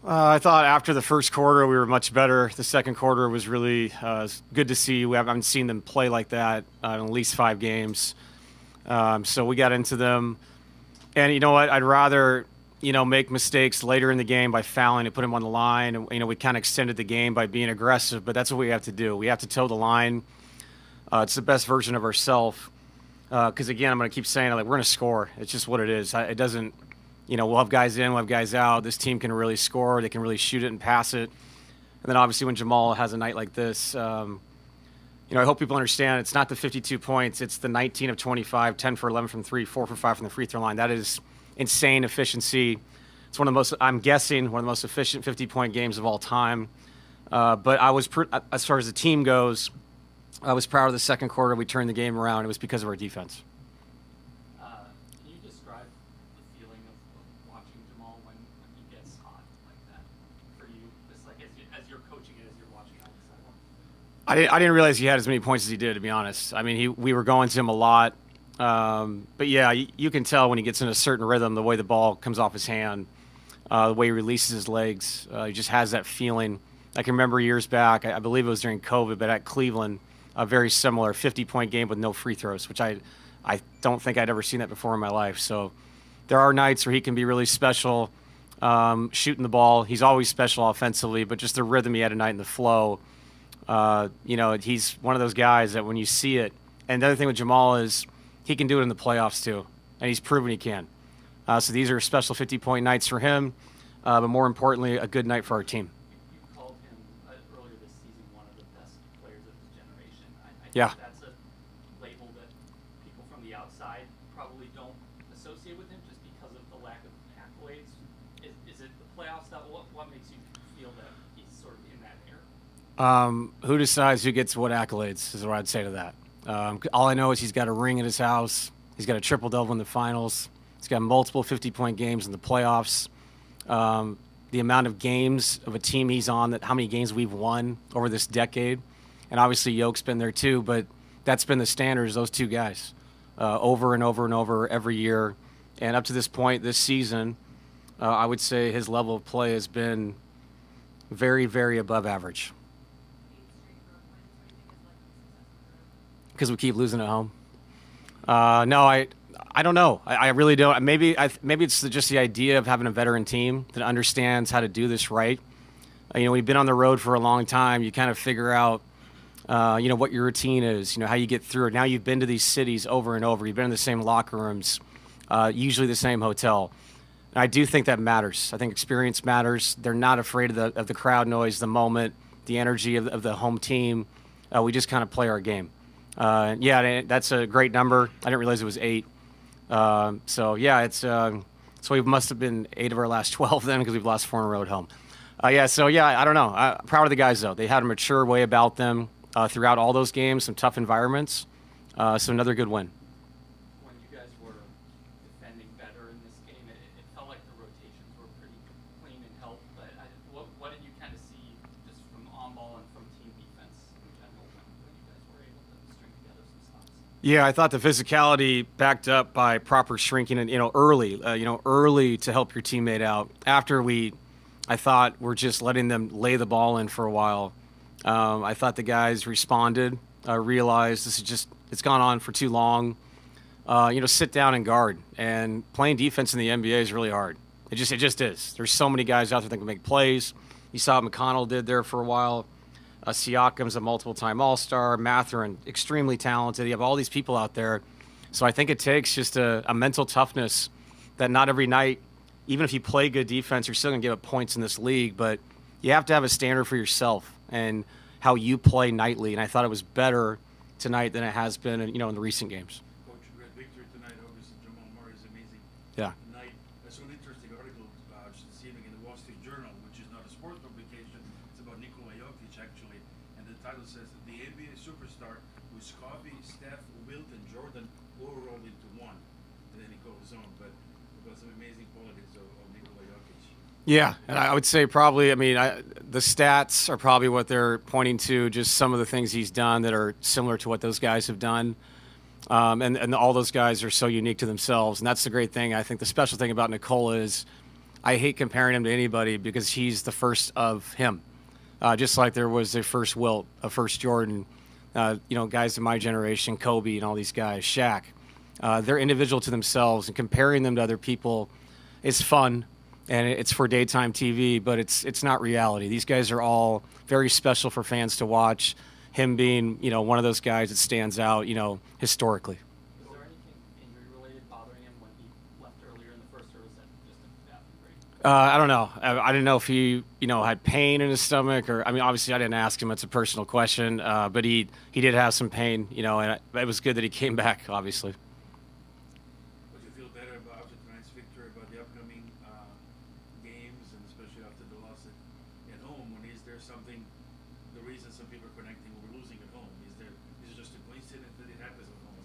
I thought after the first quarter we were much better. The second quarter was really good to see. We haven't seen them play like that in at least 5 games. So we got into them. And you know what? I'd rather, make mistakes later in the game by fouling and put him on the line. And, we kind of extended the game by being aggressive, but that's what we have to do. We have to toe the line. It's the best version of ourselves. Because, again, I'm going to keep saying, we're going to score. It's just what it is. It doesn't, we'll have guys in, we'll have guys out. This team can really score. They can really shoot it and pass it. And then, obviously, when Jamal has a night like this, I hope people understand it's not the 52 points. It's the 19 of 25, 10 for 11 from 3, 4 for 5 from the free throw line. That is insane efficiency. It's one of the most, I'm guessing, one of the most efficient 50-point games of all time. But I was, as far as the team goes, I was proud of the second quarter. We turned the game around. It was because of our defense. Can you describe the feeling of watching Jamal when he gets hot like that for you? Just like as you're coaching it, as you're watching it on the sideline. I didn't realize he had as many points as he did, to be honest. I mean, we were going to him a lot. But, yeah, you can tell when he gets in a certain rhythm, the way the ball comes off his hand, the way he releases his legs. He just has that feeling. I can remember years back, I believe it was during COVID, but at Cleveland, a very similar 50-point game with no free throws, which I don't think I'd ever seen that before in my life. So there are nights where he can be really special shooting the ball. He's always special offensively, but just the rhythm he had tonight and the flow, he's one of those guys that when you see it. And the other thing with Jamal is he can do it in the playoffs too, and he's proven he can. So these are special 50-point nights for him, but more importantly, a good night for our team. You called him earlier this season one of the best players of his generation. I Yeah. think that's a label that people from the outside probably don't associate with him just because of the lack of accolades. Is it the playoff stuff? What makes you feel that he's sort of in that air? Who decides who gets what accolades is what I'd say to that. All I know is he's got a ring at his house. He's got a triple-double in the finals. He's got multiple 50-point games in the playoffs. The amount of games of a team he's on, how many games we've won over this decade. And obviously Yoke's been there too, but that's been the standard is those two guys over and over and over every year. And up to this point this season, I would say his level of play has been very, very above average. Because we keep losing at home. No, I don't know. I really don't. Maybe it's just the idea of having a veteran team that understands how to do this right. We've been on the road for a long time. You kind of figure out, what your routine is, how you get through it. Now you've been to these cities over and over. You've been in the same locker rooms, usually the same hotel. And I do think that matters. I think experience matters. They're not afraid of the crowd noise, the moment, the energy of the home team. We just kind of play our game. That's a great number. I didn't realize it was 8. So we must have been 8 of our last 12 then because we've lost 4 in a row at home. I don't know. Proud of the guys, though. They had a mature way about them throughout all those games, some tough environments. So another good win. When you guys were defending better in this game, it felt like the rotations were pretty clean and helped. But what did you kind of see just from on-ball and from team defense in general when you guys were able to string together some stops? Yeah, I thought the physicality backed up by proper shrinking and early to help your teammate out. After I thought we're just letting them lay the ball in for a while. I thought the guys responded, realized it's gone on for too long. Sit down and guard. And playing defense in the NBA is really hard. It just is. There's so many guys out there that can make plays. You saw what McConnell did there for a while. Siakam's a multiple-time All-Star. Mathurin, extremely talented. You have all these people out there. So I think it takes just a mental toughness that not every night, even if you play good defense, you're still going to give up points in this league. But you have to have a standard for yourself and how you play nightly. And I thought it was better tonight than it has been in the recent games. Coach, great victory tonight. Obviously, Jamal Murray is amazing. Yeah. Tonight, I saw an interesting article just this evening in the Wall Street Journal, which is not a sports publication. It's about Nikola Jokić, actually. And the title says, the NBA superstar who's Kobe, Steph, Wilt, and Jordan all rolled into one. And then he goes on. But about some amazing qualities of Nikola Jokić. Yeah, and I would say probably, the stats are probably what they're pointing to, just some of the things he's done that are similar to what those guys have done. And all those guys are so unique to themselves. And that's the great thing. I think the special thing about Nikola is I hate comparing him to anybody because he's the first of him. Just like there was a first Wilt, a first Jordan, guys in my generation, Kobe and all these guys, Shaq. They're individual to themselves, and comparing them to other people is fun, and it's for daytime TV, but it's not reality. These guys are all very special for fans to watch. Him being, one of those guys that stands out, historically. Was there anything injury-related bothering him when he left earlier in the first, or was that just a bad break? I don't know. I didn't know if he, had pain in his stomach, or obviously I didn't ask him. It's a personal question, but he did have some pain, and it was good that he came back, obviously. Would you feel better about after tonight's victory about the upcoming games, and especially after the loss at home? When is there something, the reason some people are connecting we're losing at home? Is it just a coincidence that it happens at home?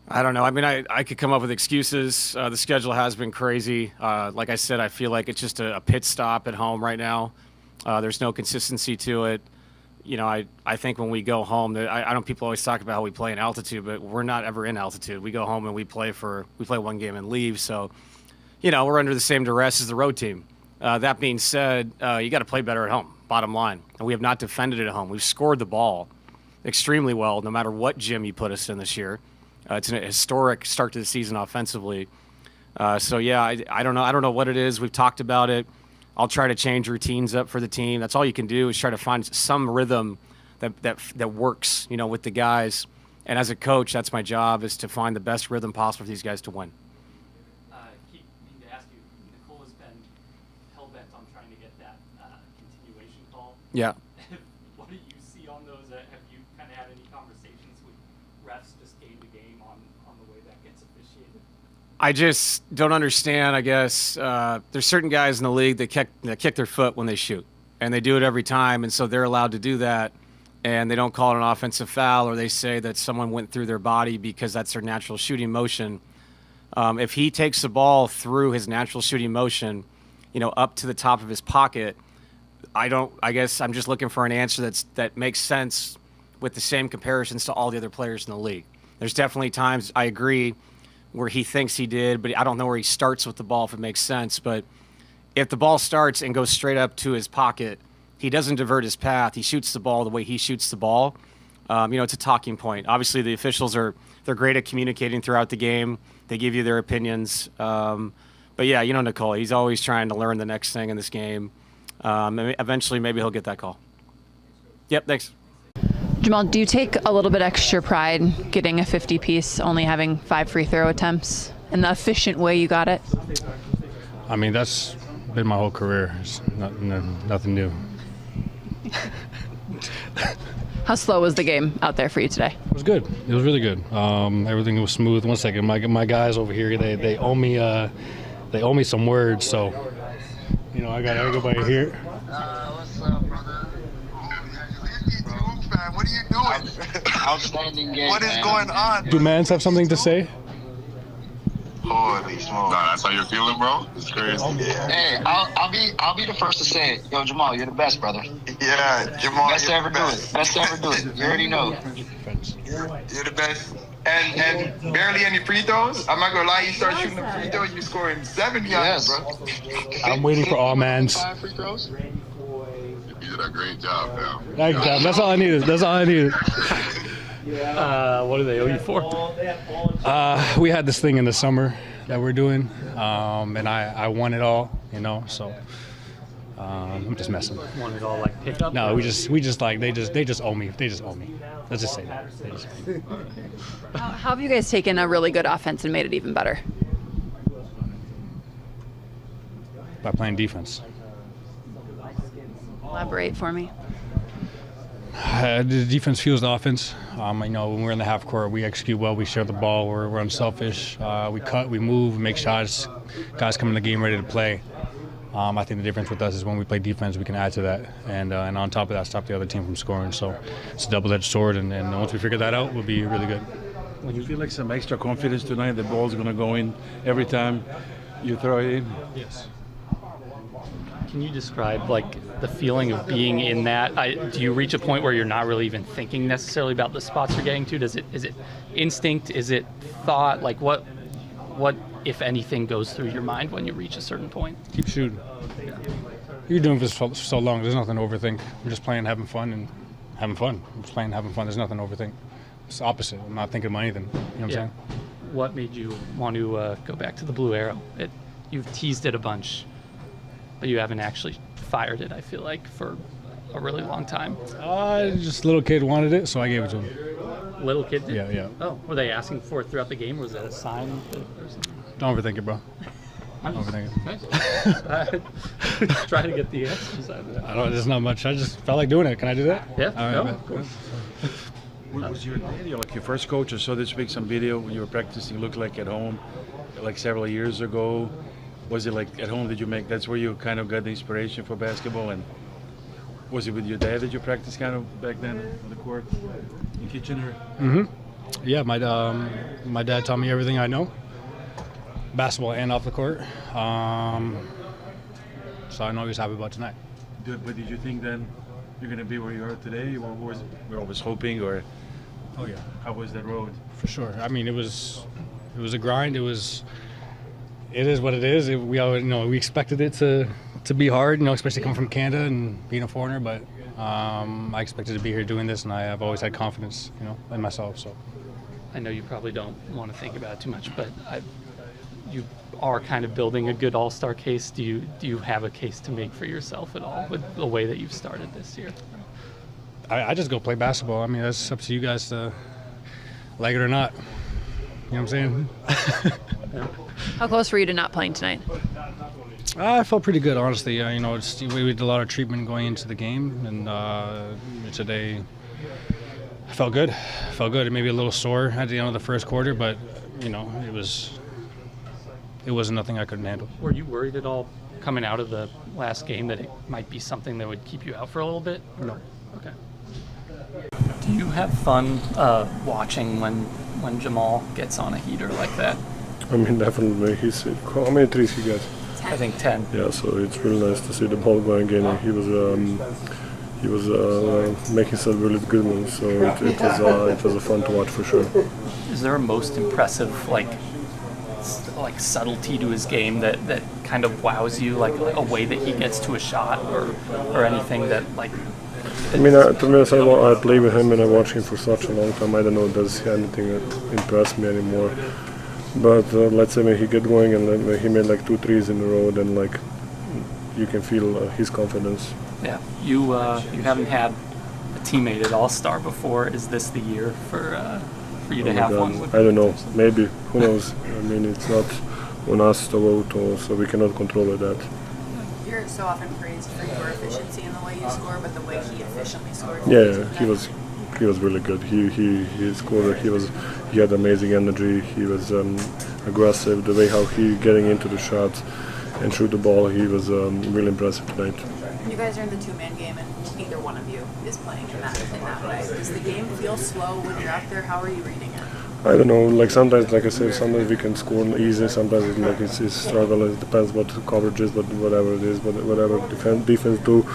I don't know. I could come up with excuses. The schedule has been crazy. Like I said, I feel like it's just a pit stop at home right now. There's no consistency to it. I think when we go home, I know people always talk about how we play in altitude, but we're not ever in altitude. We go home and we play one game and leave. So, we're under the same duress as the road team. That being said, you got to play better at home, bottom line. And we have not defended it at home. We've scored the ball extremely well, no matter what gym you put us in this year. It's a historic start to the season offensively. I don't know. I don't know what it is. We've talked about it. I'll try to change routines up for the team. That's all you can do is try to find some rhythm that works, with the guys. And as a coach, that's my job, is to find the best rhythm possible for these guys to win. Keep meaning to ask you, Nikola's been hell-bent on trying to get that continuation call. Yeah. What do you see on those? Have you kind of had any conversations with refs just game to game on the way that gets officiated? I just don't understand, I guess. There's certain guys in the league that kick their foot when they shoot, and they do it every time, and so they're allowed to do that, and they don't call it an offensive foul, or they say that someone went through their body because that's their natural shooting motion. If he takes the ball through his natural shooting motion, up to the top of his pocket, I guess I'm just looking for an answer that makes sense with the same comparisons to all the other players in the league. There's definitely times, I agree, where he thinks he did, but I don't know where he starts with the ball, if it makes sense. But if the ball starts and goes straight up to his pocket, he doesn't divert his path. He shoots the ball the way he shoots the ball. It's a talking point. Obviously, the officials they're great at communicating throughout the game. They give you their opinions. But yeah, Nikola, he's always trying to learn the next thing in this game. Eventually, maybe he'll get that call. Yep, thanks. Jamal, do you take a little bit extra pride getting a 50-piece, only having 5 free throw attempts, and the efficient way you got it? That's been my whole career. It's nothing new. How slow was the game out there for you today? It was good. It was really good. Everything was smooth. One second, my guys over here, they owe me some words, so I gotta go by here. What's up, brother? What are you doing? Outstanding game. What is going on? Do mans have something to say? Holy smokes! Nah, that's how you're feeling, bro. It's crazy. Yeah. Hey, I'll be the first to say it. Yo, Jamal, you're the best, brother. Yeah, Jamal. Best to ever do it. Best to ever do it. You already know. You're the best. And barely any free throws. I'm not gonna lie. You start shooting the free throws, you're scoring 70 Yes. bro. I'm waiting for all mans. 5 free throws. You did a great job, man. Thank you, That's all I needed. What do they owe you for? We had this thing in the summer that we're doing, and I won it all, so I'm just messing. Want it all like pick up? No, we just like they just owe me. They just owe me. Let's just say that. They just owe me. How have you guys taken a really good offense and made it even better? By playing defense. Elaborate for me. The defense fuels the offense. When we're in the half court, we execute well. We share the ball. We're unselfish. We cut, we move, make shots. Guys come in the game ready to play. I think the difference with us is when we play defense, we can add to that, and on top of that, stop the other team from scoring. So it's a double-edged sword, and once we figure that out, we'll be really good. When you feel like some extra confidence tonight, the ball's going to go in every time you throw it in? Yes. Can you describe the feeling of being in that? Do you reach a point where you're not really even thinking necessarily about the spots you're getting to? Is it instinct? Is it thought? What if anything, goes through your mind when you reach a certain point? Keep shooting. You're doing this for so long. There's nothing to overthink. We're just playing, having fun, and having fun. We're just playing, having fun. There's nothing to overthink. It's the opposite. I'm not thinking about anything. You know what I'm saying? What made you want to go back to the Blue Arrow? You've teased it a bunch, but you haven't actually fired it, I feel like, for a really long time. Just a little kid wanted it, so I gave it to him. Little kid did? Yeah. Oh, were they asking for it throughout the game, or was that a sign or something? Don't overthink it, bro. I'm Don't overthink just trying to get the answers out of it. There's not much. I just felt like doing it. Can I do that? Yeah. All right, Cool. Was your daddy, like your first coach, or so to speak, some video when you were practicing, looked like at home, like several years ago? Was it like at home that you make, that's where you kind of got the inspiration for basketball? And was it with your dad that you practiced kind of back then on the court in Kitchener? Yeah, my dad taught me everything I know, basketball and off the court. So I know he's happy about tonight. But did you think then you're going to be where you are today, or was it, we're always hoping, or? Oh yeah, how was that road? For sure. I mean, it was a grind. It is what it is. We expected it to be hard, especially coming from Canada and being a foreigner. But I expected to be here doing this, and I've always had confidence, in myself. So I know you probably don't want to think about it too much, but you are kind of building a good all-star case. Do you have a case to make for yourself at all with the way that you've started this year? I just go play basketball. I mean, that's up to you guys to like it or not. You know what I'm saying? How close were you to not playing tonight? I felt pretty good, honestly. We did a lot of treatment going into the game, and today I felt good. It may be a little sore at the end of the first quarter, but it wasn't nothing I couldn't handle. Were you worried at all coming out of the last game that it might be something that would keep you out for a little bit? No. Okay. Do you have fun watching when Jamal gets on a heater like that? I mean, definitely. How many threes he got? I think 10. Yeah, so it's really nice to see the ball going in. And he was making some really good moves. So it was fun to watch for sure. Is there a most impressive like subtlety to his game that kind of wows you, like a way that he gets to a shot or anything that like? I mean, to be honest, I play with him and I watch him for such a long time. I don't know, does anything impress me anymore? But let's say when he get going and when he made like 2 threes in a row, then like you can feel his confidence. Yeah, you haven't had a teammate at All-Star before. Is this the year for you to have one? I don't know. Maybe. Who knows? I mean, it's not on us to vote, so we cannot control that. You're so often praised for your efficiency in the way you score, but the way he efficiently scored. Yeah, he was really good. He scored. He had amazing energy. He was aggressive. The way how he getting into the shot and shoot the ball, he was really impressive tonight. You guys are in the 2-man game, and neither one of you is playing in that way. Does the game feel slow when you're out there? How are you reading it? I don't know. Like sometimes, like I said, sometimes we can score easy. Sometimes it's a struggle. It depends what the coverage is, but whatever it is, whatever defense do.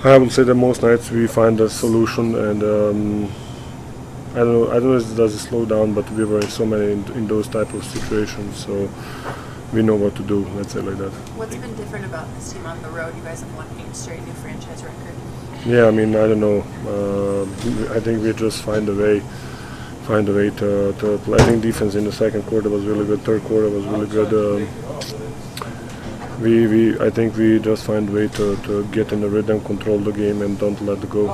I would say that most nights we find a solution, and I don't know if does it slow down, but we were in so many in those type of situations, so we know what to do. Let's say like that. What's been different about this team on the road? You guys have won 8 straight, new franchise record. Yeah, I mean, I don't know. I think we just find a way to play. I think defense in the second quarter was really good. Third quarter was really good. I think we just find a way to get in the rhythm, control the game, and don't let it go.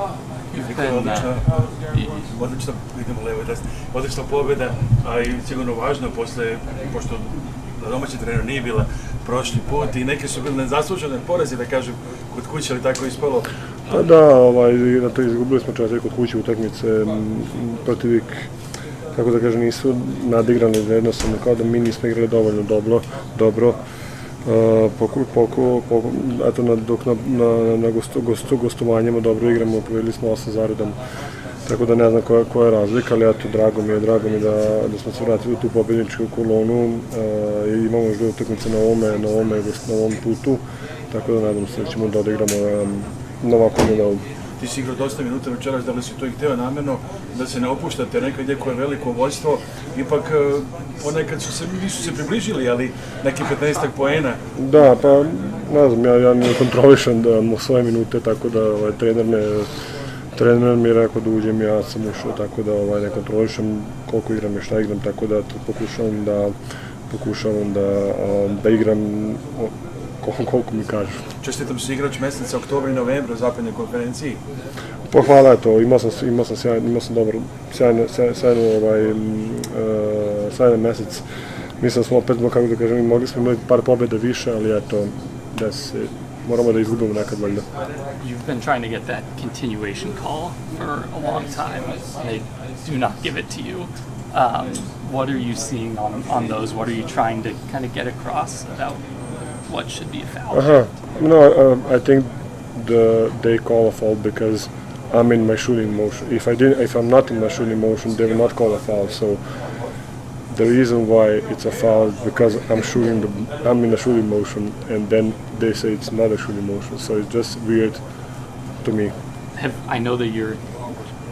Odlična pobjeda, a i sigurno važno pošto domaći trener nije bila prošli put i neki su bili nezaslužene porazi, da kažem, kod kuće, ali tako ispalo. Pa da, na to izgubili smo 4 kod kuće utakmice, protivnik, kako da kažem, nisu nadigrani, jednostavno kao da mi nismo igrali dovoljno dobro. Dok na gostovanjima dobro igramo, pobedili smo 8 za redom, tako da ne znam koja je razlika, ali drago mi je da smo se vratili u tu pobedničku kolonu i imamo još 2 utakmice na ovom putu, tako da nadam se da ćemo da odigramo na ovakvom nivou. ti si igrao dosta minuta večeras, da li si to i hteo namjerno, da se ne opuštate, nekad je koje veliko vojstvo, ipak ponekad nisu se približili, ali neki 15 poena. Da, pa ne znam, ja ne kontrolišem svoje minute, tako da trener mi je rekao da uđem, ja sam ušao, tako da ne kontrolišem koliko igram i šta igram, tako da pokušavam da igram koliko mi kažu. Čestitam se igrač meseca oktobra i novembra u zapadnoj konferenciji. Pa hvala, eto, imao sam sjajan mesec. Mislim da smo opet, kako da kažem, mogli smo imati par pobjeda više, ali eto, moramo da izgubimo nekad valjda. You've been trying to get that continuation call for a long time. They do not give it to you. What are you seeing on those? What are you trying to kind of get across about what should be a foul? No, I think they call a foul because I'm in my shooting motion. If I'm not in my shooting motion, they will not call a foul. So the reason why it's a foul is because I'm in a shooting motion, and then they say it's not a shooting motion. So it's just weird to me. I know that you're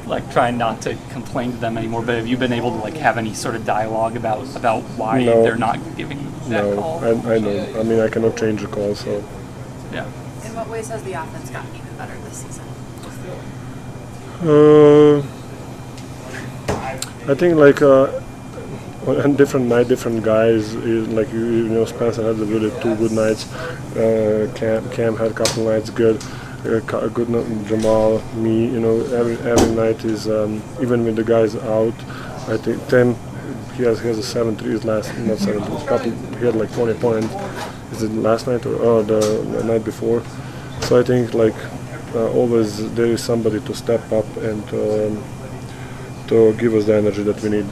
like trying not to complain to them anymore, but have you been able to like have any sort of dialogue about why they're not giving that call? No, I know. I mean, I cannot change the call, so. Yeah. In what ways has the offense gotten even better this season? I think like on different night, different guys. Like you know, Spencer had really 2 good nights. Cam had a couple nights good. Good Jamal, me. You know, every night is even when the guys out. I think Tim, he has a 7 threes last, not 7 threes. Couple, he had like 20 points. Is it last night or the night before? So I think like always there is somebody to step up and to give us the energy that we need.